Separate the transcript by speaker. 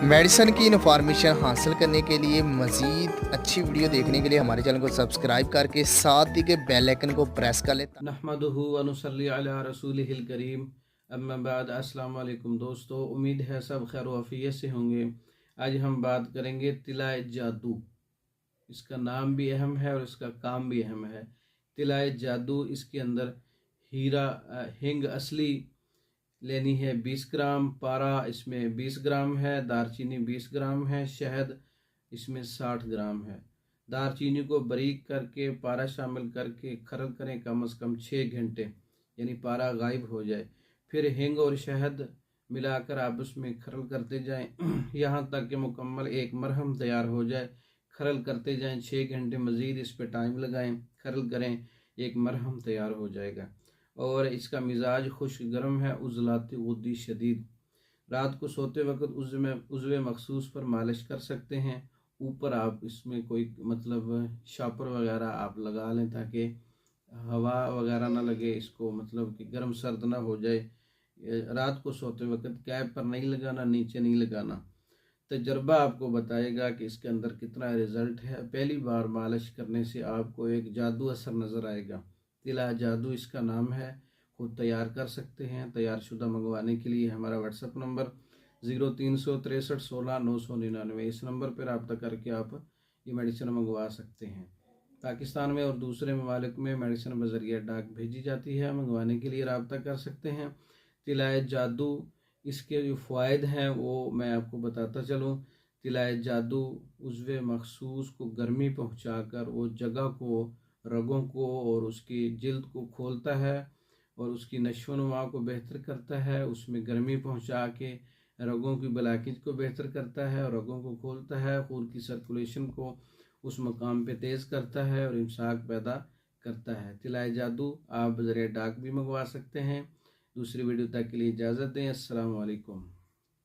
Speaker 1: Medicine की information हासिल करने के लिए मज़ीद अच्छी वीडियो देखने के लिए हमारे चैनल को सब्सक्राइब करके साथ ही के बेल आइकन को प्रेस कर लें।
Speaker 2: नहमदुहु व नुसल्ली अला रसूलिहिल करीम अम्मा बाद। अस्सलाम वालेकुम दोस्तों, उम्मीद है सब खैर वफ़ियत से होंगे। आज हम बात करेंगे तिलाए जादू। इसका नाम भी अहम है और इसका काम भी अहम है। तिलाए जादू, इसके अंदर हीरा हिंग असली लेनी है 20 ग्राम, पारा इसमें 20 ग्राम है, दारचीनी 20 ग्राम है, शहद इसमें 60 ग्राम है। दारचीनी को बारीक करके पारा शामिल करके खरल करें कम से कम 6 घंटे, यानी पारा गायब हो जाए। फिर हिंग और शहद मिलाकर आप उसमें खरल करते जाएं यहाँ तक कि मुकम्मल एक मरहम तैयार हो जाए। खरल करते जाएं, 6 घंटे मज़ीद इस पर टाइम लगाएं, खरल करें, एक मरहम तैयार हो जाएगा। और इसका मिजाज खुश्क गर्म है, उजलाती गुद्दी शदीद। रात को सोते वक्त उज़्वे मखसूस पर मालिश कर सकते हैं। ऊपर आप इसमें कोई मतलब शापर वगैरह आप लगा लें ताकि हवा वगैरह ना लगे इसको, मतलब कि गर्म सर्द ना हो जाए। रात को सोते वक्त कैप पर नहीं लगाना, नीचे नहीं लगाना। तजर्बा आपको बताएगा कि इसके अंदर कितना रिजल्ट है। पहली बार मालिश करने से आपको एक जादू असर नज़र आएगा। तिला जादू इसका नाम है। खुद तैयार कर सकते हैं। तैयार शुदा मंगवाने के लिए हमारा व्हाट्सअप नंबर 036316 999, इस नंबर पर रब्ता करके आप ये मेडिसिन मंगवा सकते हैं। पाकिस्तान में और दूसरे ममालिक में मेडिसिन बजरिया डाक भेजी जाती है। मंगवाने के लिए रब्ता कर सकते हैं। तिलाए जादू, इसके जो फ़वाइद हैं वो मैं आपको बताता चलूँ। तिलाए जादू उज़्वे मखसूस को गर्मी पहुँचाकर वो जगह को, रगों को और उसकी जिल्द को खोलता है और उसकी नशोनुमा को बेहतर करता है। उसमें गर्मी पहुँचा के रगों की ब्लॉकेज को बेहतर करता है और रगों को खोलता है। खून की सर्कुलेशन को उस मकाम पे तेज़ करता है और इमसाक पैदा करता है। तिलाए जादू आप ज़रिए डाक भी मंगवा सकते हैं। दूसरी वीडियो तक के लिए इजाज़त दें। अस्सलाम वालेकुम।